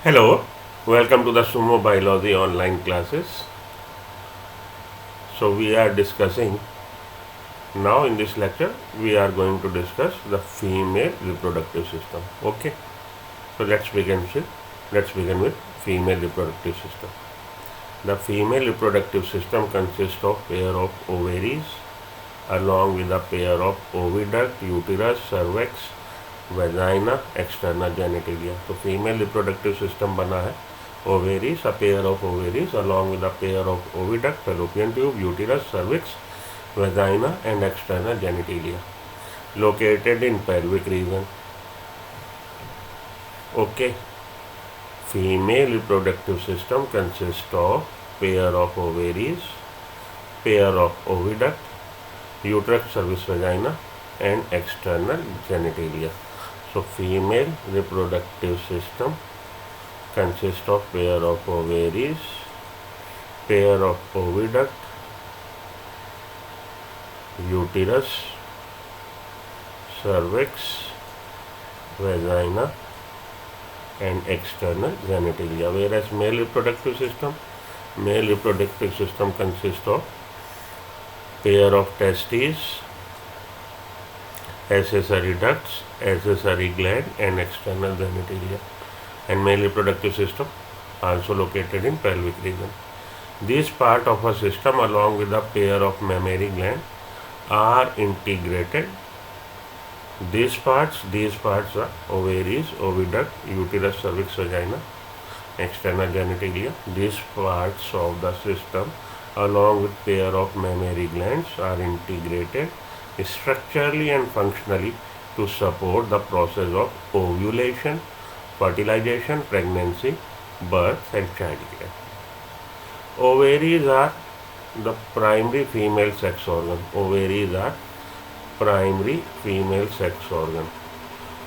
Hello, welcome to the Sumo Biology online classes. So we are discussing now in this lecture we are going to discuss the female reproductive system. Okay, so let's begin with female reproductive system. The female reproductive system consists of pair of ovaries along with a pair of oviduct, uterus, cervix, vagina, external genitalia. तो female reproductive system बना है ovaries, a pair of ovaries along with a pair of oviduct, fallopian tube, uterus, cervix, vagina and external genitalia located in pelvic region. Okay, female reproductive system consists of pair of ovaries, pair of oviduct, uterus, cervix, vagina and external genitalia. So female reproductive system consists of pair of ovaries, pair of oviduct, uterus, cervix, vagina and external genitalia. Whereas male reproductive system consists of pair of testes, accessory ducts, accessory gland and external genitalia, and male reproductive system also located in pelvic region. This part of a system along with a pair of mammary gland are integrated. These parts are ovaries, oviduct, uterus, cervix, vagina, external genitalia. These parts of the system along with pair of mammary glands are integrated structurally and functionally to support the process of ovulation, fertilization, pregnancy, birth and childcare. Ovaries are the primary female sex organ. Ovaries are primary female sex organ.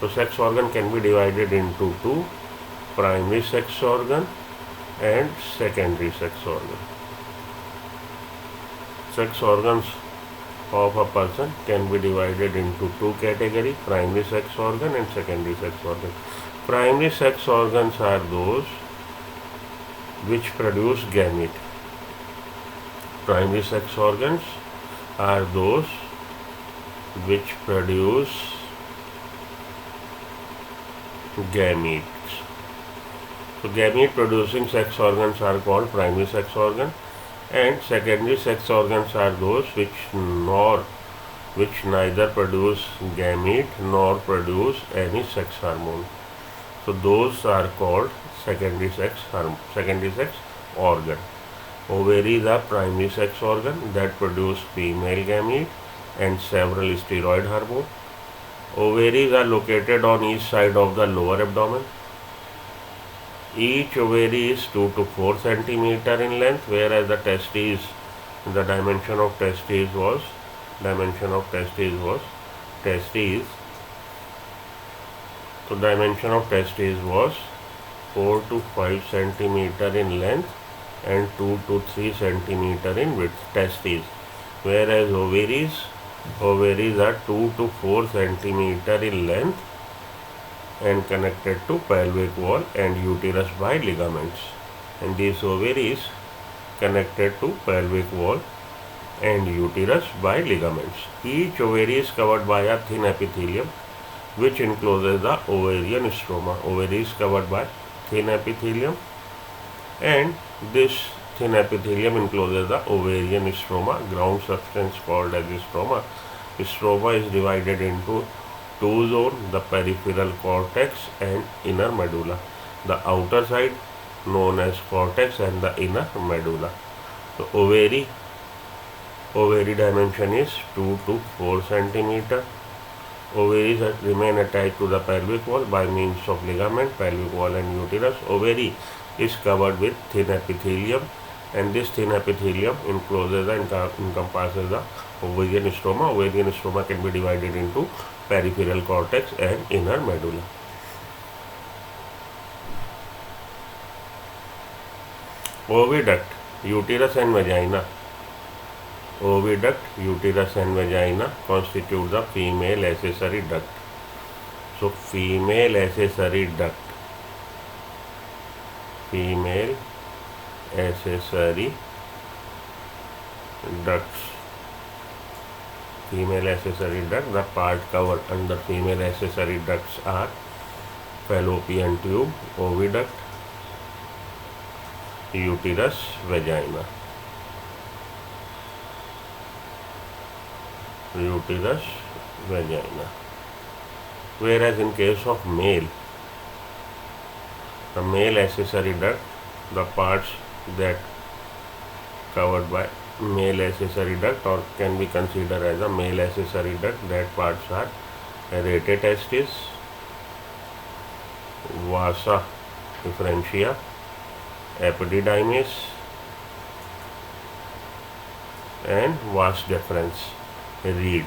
So sex organ can be divided into two: primary sex organ and secondary sex organ. Sex organs of a person can be divided into two categories: primary sex organ and secondary sex organ. Primary sex organs are those which produce gamete. Primary sex organs are those which produce gametes. So gamete producing sex organs are called primary sex organ, and secondary sex organs are those which neither produce gamete nor produce any sex hormone. So those are called secondary sex organ. Ovaries are primary sex organ that produce female gamete and several steroid hormones. Ovaries are located on each side of the lower abdomen. Each ovary is 2 to 4 centimeter in length, whereas the dimension of testes was 4 to 5 centimeter in length and 2 to 3 centimeter in width. Testes, whereas ovaries are 2 to 4 centimeter in length and connected to pelvic wall and uterus by ligaments, and these ovaries connected to pelvic wall and uterus by ligaments. Each ovary is covered by a thin epithelium which encloses the ovarian stroma. Ovary is covered by thin epithelium, and this thin epithelium encloses the ovarian stroma, ground substance called as stroma. Stroma is divided into two zones: the peripheral cortex and inner medulla. The outer side known as cortex and the inner medulla. So ovary dimension is 2 to 4 centimeter. Ovaries remain attached to the pelvic wall by means of ligament, pelvic wall and uterus. Ovary is covered with thin epithelium, and this thin epithelium encloses and encompasses the ovarian stroma. Ovarian stroma can be divided into peripheral cortex and inner medulla. Oviduct, uterus and vagina. Oviduct, uterus and vagina constitute the female accessory duct. So female accessory duct female accessory ducts. Female accessory duct. The part covered under female accessory ducts are fallopian tube, oviduct, uterus, vagina. Uterus, vagina. Whereas in case of male, the male accessory duct, the parts that covered by male accessory duct or can be considered as a male accessory duct, that parts are aerated testis, vasa efferentia, epididymis and vas deferens. Reed.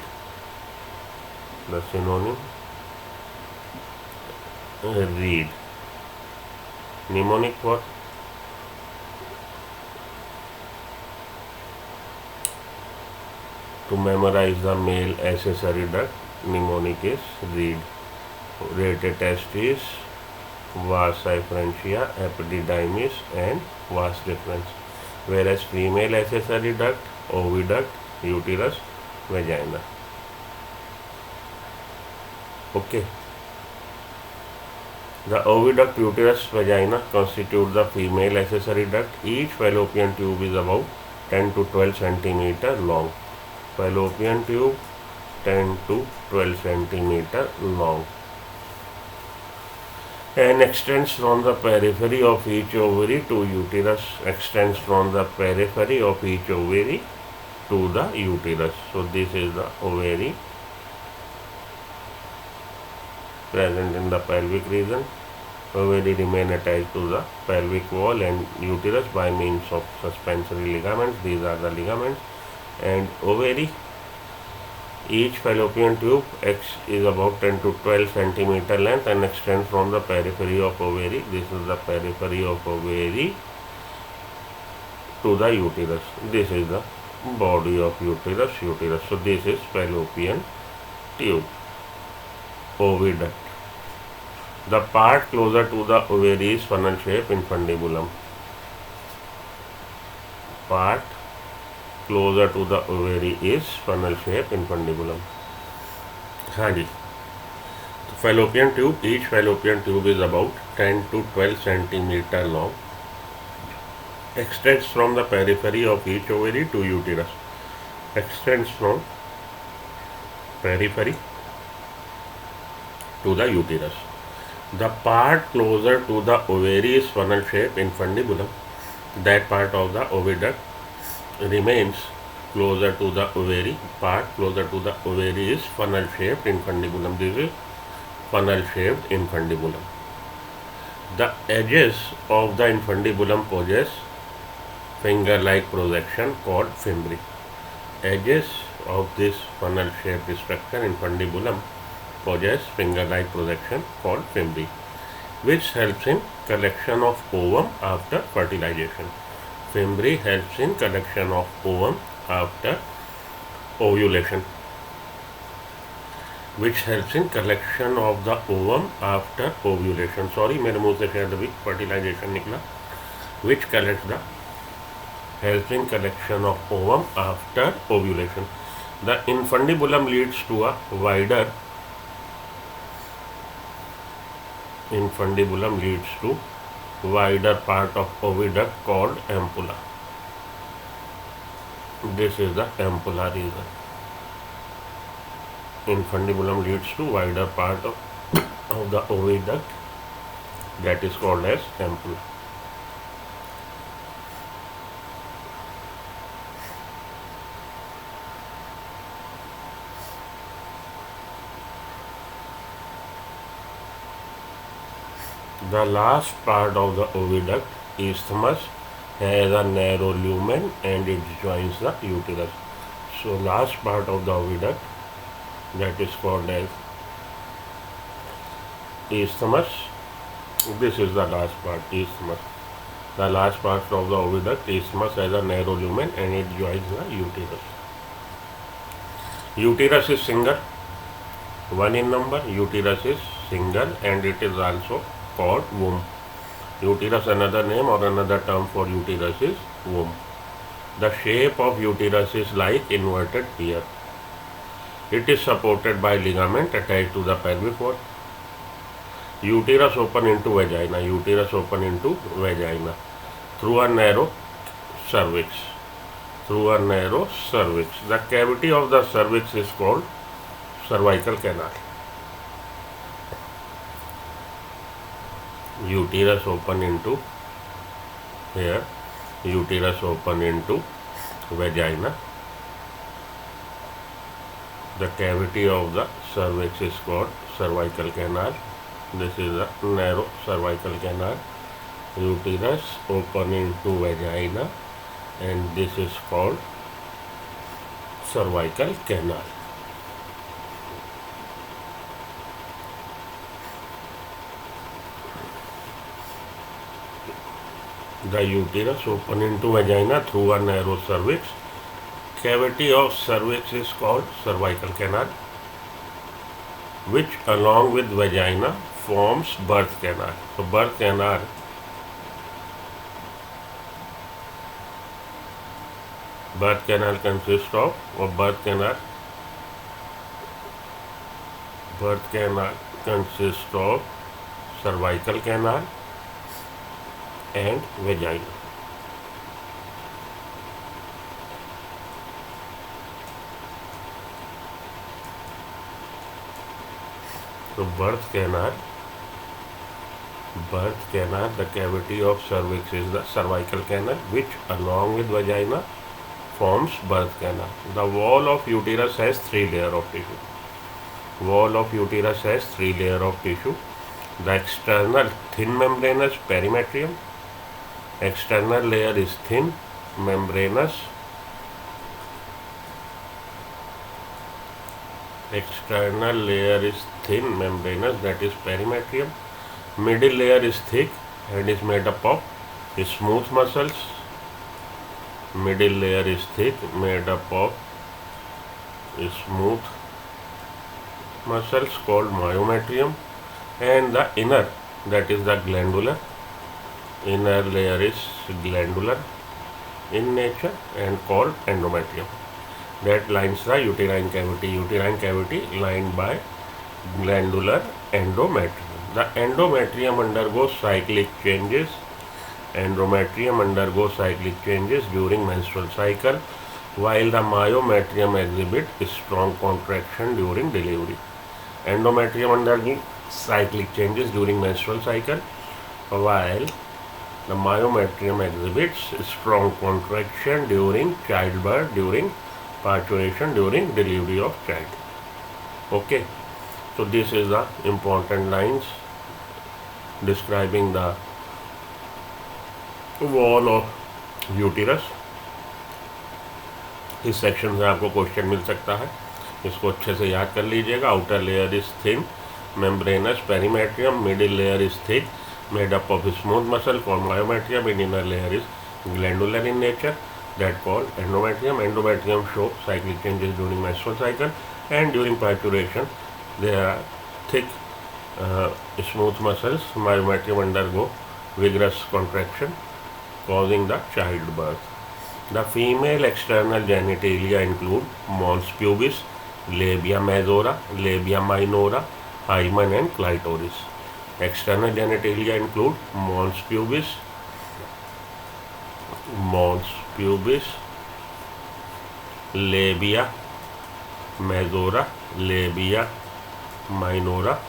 The synonym reed. Mnemonic for to memorize the male accessory duct, mnemonic is reed. Aerated testis, vasa efferentia, epididymis and vas deferens. Whereas female accessory duct, oviduct, uterus, vagina. Okay. The oviduct, uterus, vagina constitute the female accessory duct. Each fallopian tube is about 10 to 12 centimeter long. Fallopian tube 10 to 12 centimeter long and extends from the periphery of each ovary to uterus. Extends from the periphery of each ovary to the uterus. So this is the ovary present in the pelvic region. Ovary remain attached to the pelvic wall and uterus by means of suspensory ligaments. These are the ligaments. And ovary, each fallopian tube is about 10 to 12 centimeter length and extends from the periphery of ovary. This is the periphery of ovary to the uterus. This is the body of uterus. So this is fallopian tube, oviduct. The part closer to the ovary is funnel shape infundibulum. Part closer to the ovary is funnel shape infundibulum. हाँ जी, fallopian tube, each fallopian tube is about 10 to 12 centimeter long. Extends from the periphery of each ovary to uterus. Extends from periphery to the uterus. The part closer to the ovary is funnel shape infundibulum. That part of the oviduct remains closer to the ovary. Part closer to the ovary is funnel shaped infundibulum. This is funnel shaped infundibulum. The edges of the infundibulum possess finger-like projection called fimbriae. Edges of this funnel-shaped structure infundibulum possess finger-like projection called fimbriae, which helps in collection of ovum after fertilization. Fimbriae helps in collection of ovum after ovulation, which helps in collection of the ovum after ovulation. Sorry, मेरे मुंह से शायद अभी fertilization निकला. Which collects the helps in collection of ovum after ovulation. The infundibulum leads to a wider part of oviduct called ampulla. This is the ampulla region. Infundibulum leads to wider part of the oviduct, that is called as ampulla. The last part of the oviduct, isthmus, has a narrow lumen and it joins the uterus. So last part of the oviduct, that is called as isthmus. This is the last part, isthmus. The last part of the oviduct, isthmus, has a narrow lumen and it joins the uterus. Uterus is single, one in number. Uterus is single and it is also called womb. Uterus, another name or another term for uterus is womb. The shape of uterus is like inverted pear. It is supported by ligament attached to the pelvic wall. Uterus open into vagina. Uterus open into vagina through a narrow cervix. Through a narrow cervix. The cavity of the cervix is called cervical canal. Uterus open into here. Uterus open into vagina. The cavity of the cervix is called cervical canal. This is a narrow cervical canal. Uterus open into vagina, and this is called cervical canal. The uterus open into vagina through a narrow cervix. Cavity of cervix is called cervical canal, which along with vagina forms birth canal. So birth canal consists of, or birth canal consists of cervical canal and vagina. So birth canal, the cavity of cervix is the cervical canal, which along with vagina forms birth canal. The wall of uterus has 3 layers of tissue. Wall of uterus has 3 layers of tissue. The external thin membranous perimetrium. External layer is thin membranous. External layer is thin membranous, that is perimetrium. Middle layer is thick and is made up of smooth muscles. Middle layer is thick, made up of smooth muscles called myometrium. And the inner, that is the glandular. Inner layer is glandular in nature and called endometrium. That lines the uterine cavity. Uterine cavity lined by glandular endometrium. The endometrium undergoes cyclic changes. Endometrium undergoes cyclic changes during menstrual cycle, while the myometrium exhibits strong contraction during delivery. Endometrium undergoes cyclic changes during menstrual cycle, while the myometrium exhibits strong contraction during childbirth, during parturition, during delivery of child. Okay, so this is the important lines describing the wall of uterus. इस section से आपको question मिल सकता है, इसको अच्छे से याद कर लीजिएगा. Outer layer is thin membranous perimetrium. Middle layer is thick, made up of smooth muscle called myometrium, and inner layer is glandular in nature, that called endometrium. Endometrium show cyclic changes during menstrual cycle, and during parturition there are thick smooth muscles. Myometrium undergo vigorous contraction causing the childbirth. The female external genitalia include mons pubis, labia majora, labia minora, hymen and clitoris. External genitalia include mons pubis, labia majora, labia minora,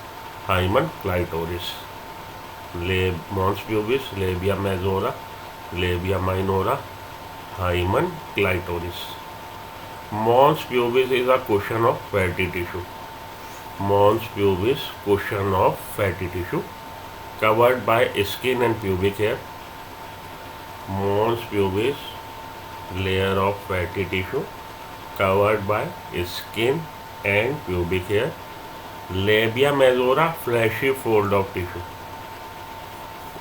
hymen, clitoris. Mons pubis, labia majora, labia minora, hymen, clitoris. Mons pubis is a cushion of fatty tissue. Mons pubis, cushion of fatty tissue covered by skin and pubic hair. Mons pubis, layer of fatty tissue covered by skin and pubic hair. Labia majora, fleshy fold of tissue.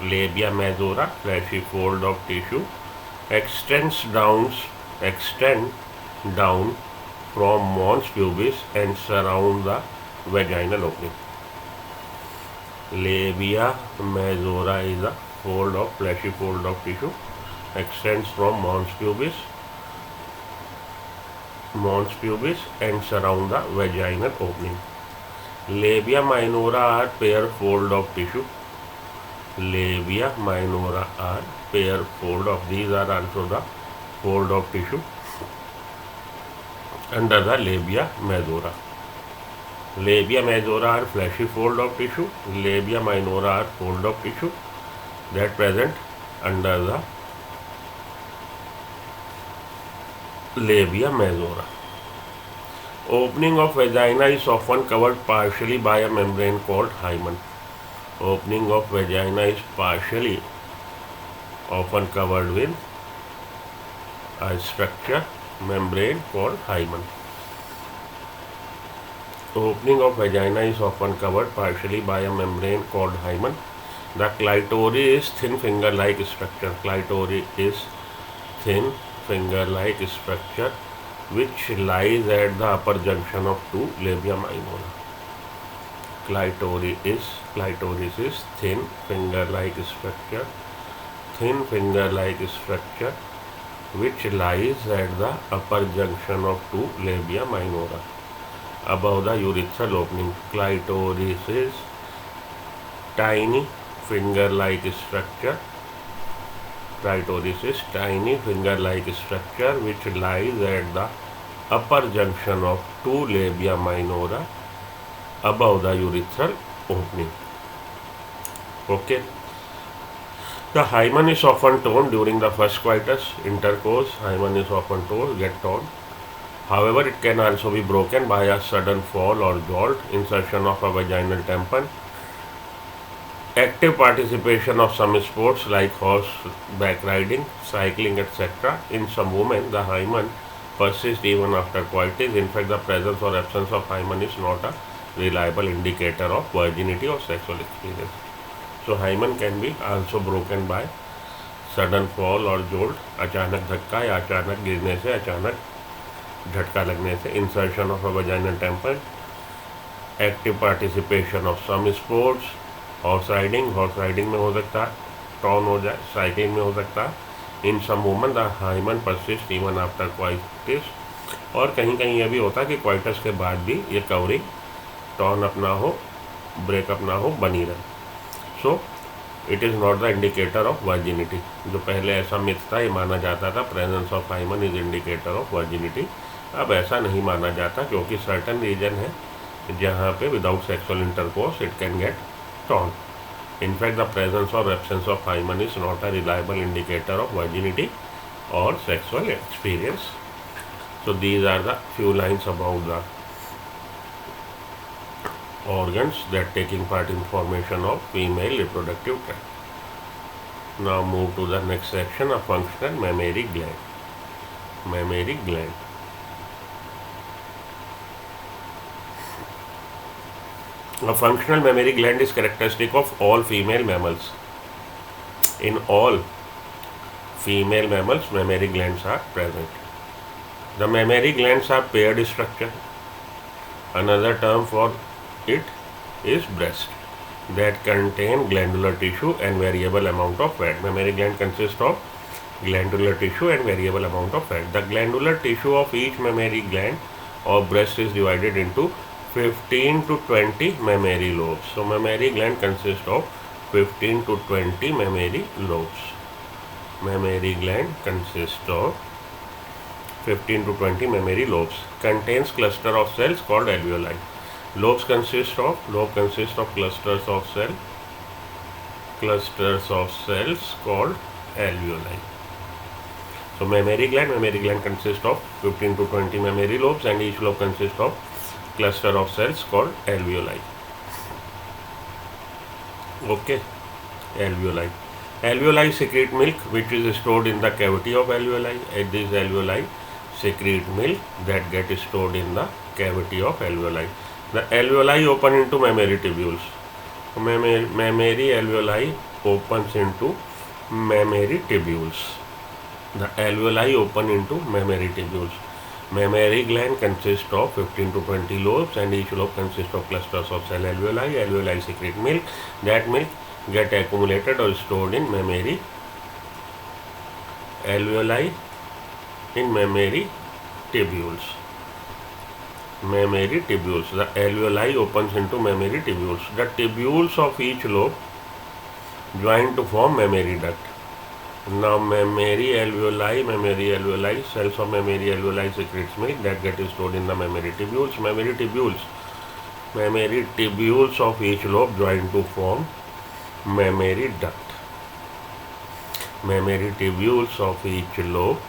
Labia majora, fleshy fold of tissue extend down from mons pubis and surround the vaginal opening. Labia majora is a fold of fleshy fold of tissue extends from mons pubis and surround the vaginal opening. Labia minora are pair fold of tissue. Labia minora are pair fold of, these are also the fold of tissue under the labia majora. Labia majora are fleshy fold of tissue. Labia minora are fold of tissue that present under the labia majora. Opening of vagina is often covered partially by a membrane called hymen. Opening of vagina is partially often covered with a structure membrane called hymen. Opening of vagina is often covered partially by a membrane called hymen. The clitoris is thin finger-like structure. Clitoris is thin finger-like structure which lies at the upper junction of two labia minora. Clitoris is thin finger-like structure which lies at the upper junction of two labia minora above the urethral opening. Clitoris is tiny finger-like structure. Clitoris is tiny finger-like structure which lies at the upper junction of two labia minora above the urethral opening. Okay. The hymen is often torn during the first coitus intercourse. Hymen is often torn, get torn. However, it can also be broken by a sudden fall or jolt, insertion of a vaginal tampon, active participation of some sports like horseback riding, cycling, etc. In some women, the hymen persists even after coitus. In fact, the presence or absence of hymen is not a reliable indicator of virginity or sexual experience. So, hymen can be also broken by sudden fall or jolt, अचानक धक्का या अचानक गिरने से, अचानक झटका लगने से, insertion of a vaginal tampon, active participation of some sports, horse riding में हो सकता है, टॉर्न हो जाए, साइकिलिंग में हो सकता है. In some woman the hymen persist even after coitus. और कहीं कहीं यह भी होता है कि क्वाइटस के बाद भी ये कवरिंग टॉर्न अपना हो, ब्रेकअप ना हो, बनी रहे. So it is not the indicator of virginity. जो पहले ऐसा मिथ था, ये माना जाता था presence of hymen is indicator of virginity. अब ऐसा नहीं माना जाता क्योंकि सर्टन रीजन है जहाँ पे without sexual intercourse it can get torn. In fact, the presence or absence of hymen is not a reliable indicator of virginity or sexual experience. So these are the few lines about the organs that taking part in formation of female reproductive tract. Now move to the next section, a functional mammary gland. Mammary gland. A functional mammary gland is characteristic of all female mammals. In all female mammals, mammary glands are present. The mammary glands are paired structure. Another term for it is breast that contain glandular tissue and variable amount of fat. Mammary gland consists of glandular tissue and variable amount of fat. The glandular tissue of each mammary gland or breast is divided into 15 to 20 mammary lobes. So mammary gland consists of 15 to 20 mammary lobes. Mammary gland consists of 15 to 20 mammary lobes. Contains cluster of cells called alveoli. Lobe consists of clusters of cells called alveoli. So mammary gland consists of 15 to 20 mammary lobes and each lobe consists of cluster of cells called alveoli. Okay, alveoli. Alveoli secrete milk which is stored in the cavity of alveoli. These alveoli secrete milk that get stored in the cavity of alveoli. The alveoli open into mammary tubules. Mammary alveoli opens into mammary tubules. The alveoli open into mammary tubules. Mammary gland consists of 15 to 20 lobes and each lobe consists of clusters of cell alveoli. Alveoli secrete milk. That milk get accumulated or stored in mammary alveoli in mammary tubules. Mammary tubules. The alveoli opens into mammary tubules. The tubules of each lobe join to form mammary duct. Now mammary alveoli, cells of mammary alveoli secretes milk that gets stored in the mammary tubules. Mammary tubules of each lobe join to form mammary duct. Mammary tubules of each lobe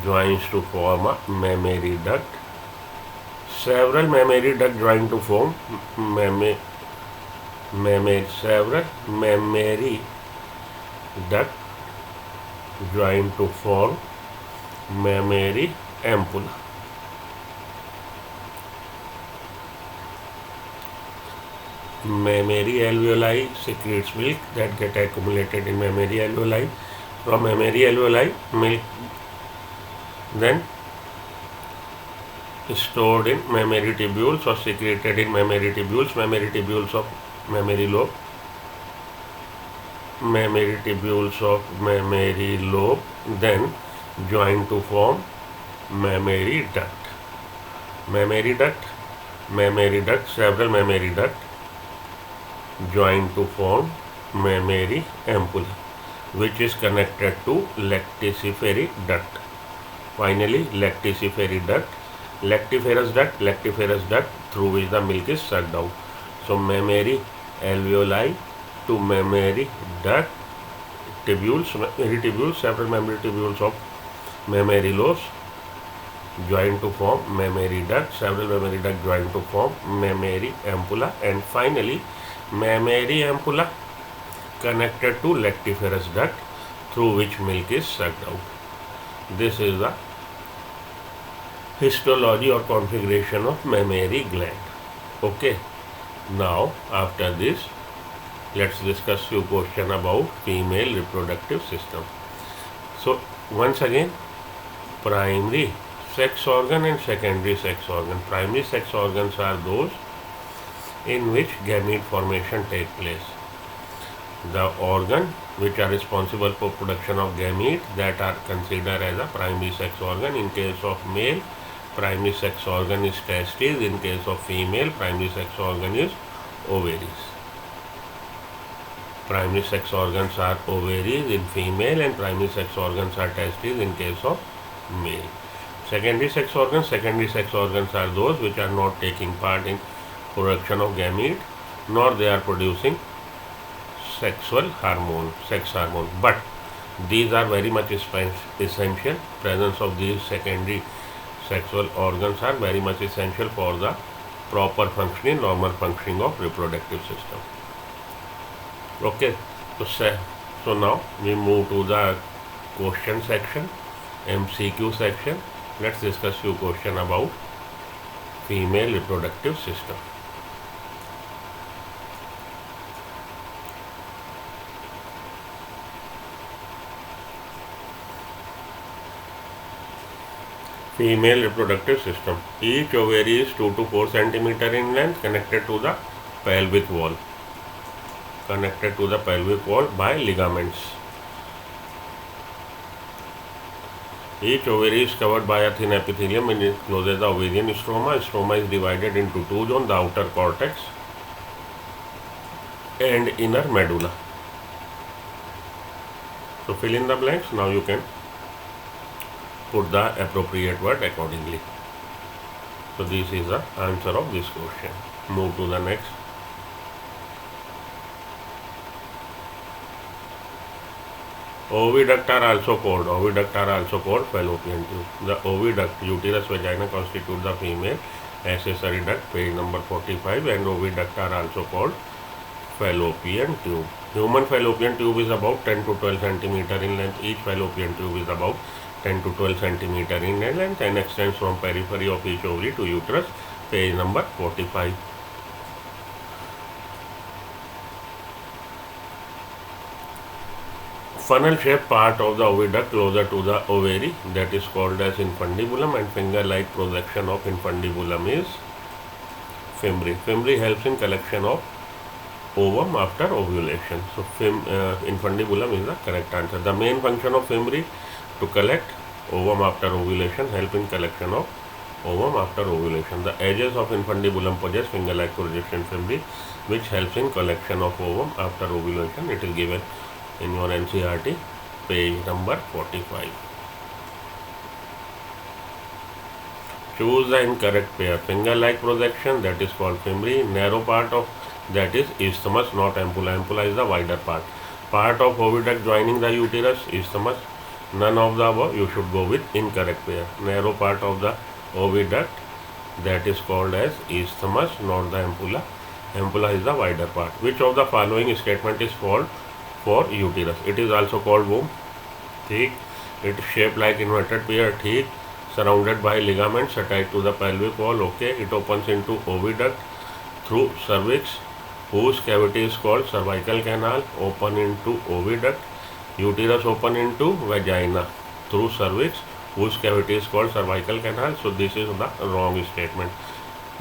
joins to form a mammary duct. Several mammary ducts join to form several mammary duct join to form mammary ampulla. Mammary alveoli secretes milk that get accumulated in mammary alveoli. From mammary alveoli, milk then stored in mammary tubules or secreted in mammary tubules. Mammary tubules of mammary lobe. Mammary tubules of mammary lobe then join to form mammary duct. Mammary duct, several mammary duct join to form mammary ampulla, which is connected to lactiferous duct. Finally, lactiferous duct, lactiferous duct through which the milk is sucked out. So mammary alveoli to mammary duct tubules, several mammary tubules of mammary lobes join to form mammary duct, several mammary duct join to form mammary ampulla, and finally mammary ampulla connected to lactiferous duct through which milk is sucked out. This is the histology or configuration of mammary gland. Okay, now after this let's discuss few questions about female reproductive system. So once again, primary sex organ and secondary sex organ. Primary sex organs are those in which gamete formation take place. The organ which are responsible for production of gamete that are considered as a primary sex organ. In case of male, primary sex organ is testes. In case of female, primary sex organ is ovaries. Primary sex organs are ovaries in female and primary sex organs are testes in case of male. Secondary sex organs are those which are not taking part in production of gamete, nor they are producing sex hormone, but these are very much essential. Presence of these secondary sexual organs are very much essential for the proper functioning, normal functioning of reproductive system. Okay, so now we move to the question section, MCQ section. Let's discuss few questions about female reproductive system. Female reproductive system. Each ovary is 2 to 4 centimeter in length, connected to the pelvic wall. By ligaments. Each ovary is covered by a thin epithelium and it closes the ovarian stroma. Stroma is divided into two zones, the outer cortex and inner medulla. So fill in the blanks. Now you can put the appropriate word accordingly. So this is the answer of this question. Move to the next. Oviduct are also called fallopian tube. The oviduct, uterus, vagina constitute the female accessory duct, page number 45, and oviduct are also called fallopian tube. Human fallopian tube is about 10 to 12 centimeter in length. Each fallopian tube is about 10 to 12 centimeter in length and extends from periphery of each ovary to uterus, page number 45. Funnel-shaped part of the oviduct closer to the ovary, that is called as infundibulum, and finger-like projection of infundibulum is fimbriae. Fimbriae helps in collection of ovum after ovulation. So infundibulum is the correct answer. The main function of fimri to collect ovum after ovulation, help in collection of ovum after ovulation. The edges of infundibulum possess finger-like projection fimri, which helps in collection of ovum after ovulation. It is given in your NCERT, page number 45. Choose the incorrect pair. Finger-like projection, that is called fimri. Narrow part of that is isthmus, not ampulla. Ampulla is the wider part. Part of oviduct joining the uterus, isthmus. None of the above. You should go with incorrect pair. Narrow part of the oviduct, that is called as isthmus, not the ampulla. Ampulla is the wider part. Which of the following statement is false for uterus? It is also called womb. Thick. It is shaped like inverted pear. Thick. Surrounded by ligaments attached to the pelvic wall. Okay. It opens into oviduct through cervix, whose cavity is called cervical canal. Open into oviduct. Uterus open into vagina through cervix, whose cavity is called cervical canal. So this is the wrong statement.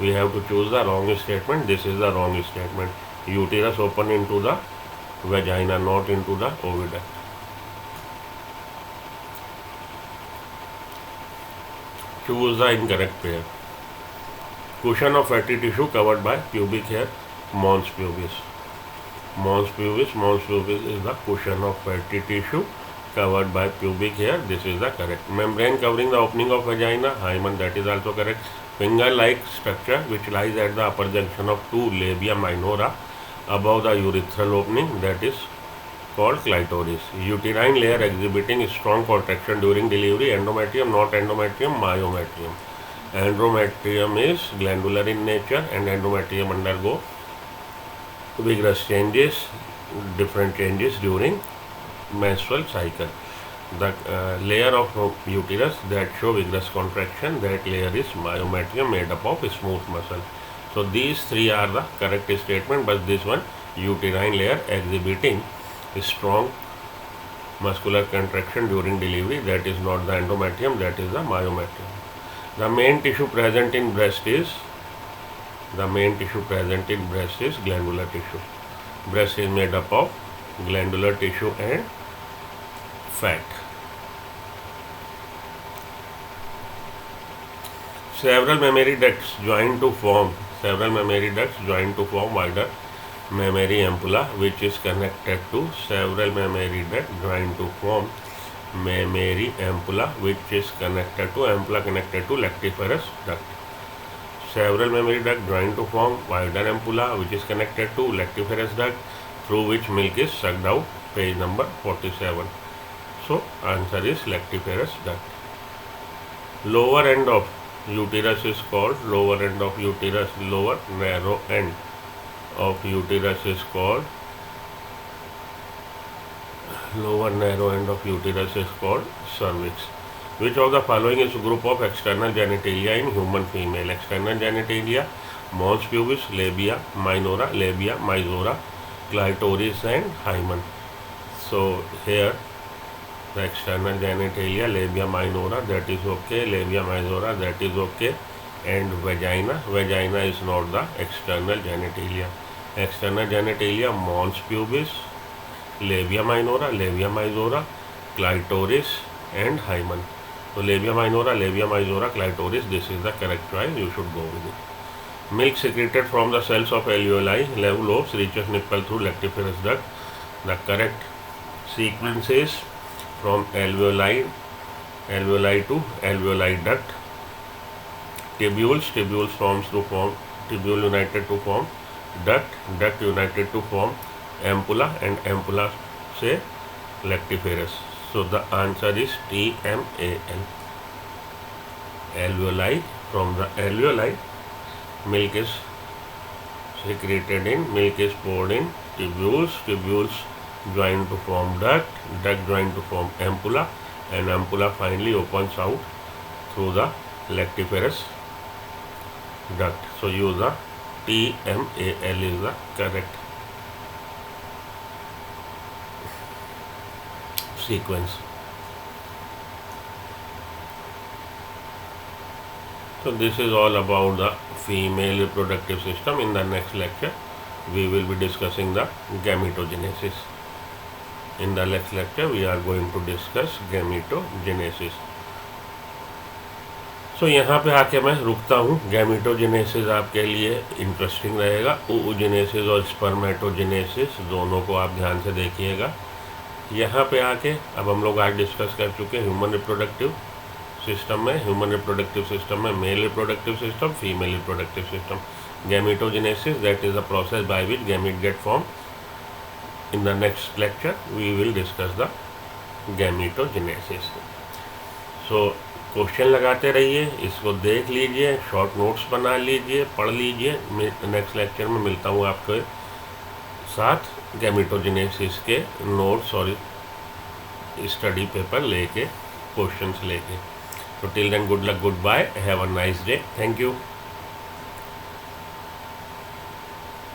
We have to choose the wrong statement. This is the wrong statement. Uterus open into the vagina, not into the oviduct. Choose the incorrect pair. Cushion of fatty tissue covered by pubic hair, mons pubis. Mons pubis is the cushion of fatty tissue covered by pubic hair. This is the correct. Membrane covering the opening of vagina, hymen, that is also correct. Finger-like structure which lies at the upper junction of two labia minora above the urethral opening, that is called clitoris. Uterine layer exhibiting strong contraction during delivery, endometrium, not endometrium, myometrium. Endometrium is glandular in nature, and endometrium undergo vigorous changes, different changes during menstrual cycle. The layer of uterus that show vigorous contraction, that layer is myometrium, made up of smooth muscle. So these three are the correct statement, but this one, uterine layer exhibiting strong muscular contraction during delivery, that is not the endometrium, that is the myometrium. The main tissue present in breast is glandular tissue. Breast is made up of glandular tissue and fat. Several mammary ducts join to form wider mammary ampulla, which is connected to several mammary ducts joined to form mammary ampulla, which is connected to lactiferous duct. Several mammary ducts joined to form wider ampulla, which is connected to lactiferous duct, through which milk is sucked out. Page number 47. So answer is lactiferous duct. Lower end of uterus is called lower narrow end of uterus is called cervix. Which of the following is a group of external genitalia in human female? External genitalia, mons pubis, labia minora, labia majora, clitoris and hymen. So here the external genitalia, labia minora, that is okay, labia majora, that is okay, and vagina is not the external genitalia. External genitalia, mons pubis, labia minora, labia majora, clitoris and hymen. So labia minora, labia majora, clitoris, this is the correct choice. You should go with it. Milk secreted from the cells of alveoli, lobes, reaches nipple through lactiferous duct. The correct sequence is from alveoli to alveoli duct. Tubules forms to form tubule united to form duct united to form ampulla, and ampulla say lactiferous. So the answer is TMAL. Alveoli, from the alveoli milk is secreted in, milk is poured in tubules join to form duct join to form ampulla, and ampulla finally opens out through the lactiferous duct. So use the TMAL is the correct sequence. So this is all about the female reproductive system. In the next lecture we will be discussing the gametogenesis. In the next lecture we are going to discuss gametogenesis. So यहाँ पे आके मैं रुकता हूँ. Gametogenesis आपके लिए interesting रहेगा. oogenesis और स्पर्मेटोजेनेसिस दोनों को आप ध्यान से देखिएगा. यहाँ पे आके अब हम लोग आज डिस्कस कर चुके हैं ह्यूमन रिप्रोडक्टिव सिस्टम में. ह्यूमन रिप्रोडक्टिव सिस्टम में male reproductive system, female reproductive system. Gametogenesis, that is the process by which gamete get form. In the next lecture we will discuss the gametogenesis. So question लगाते रहिए, इसको देख लीजिए, short notes बना लीजिए, पढ़ लीजिए. नेक्स्ट लेक्चर में मिलता हूँ आपके साथ गैमेटोजेनेसिस के नोट्स और स्टडी पेपर लेके, क्वेश्चंस लेके. तो till then good luck, goodbye, have a nice day. Thank you.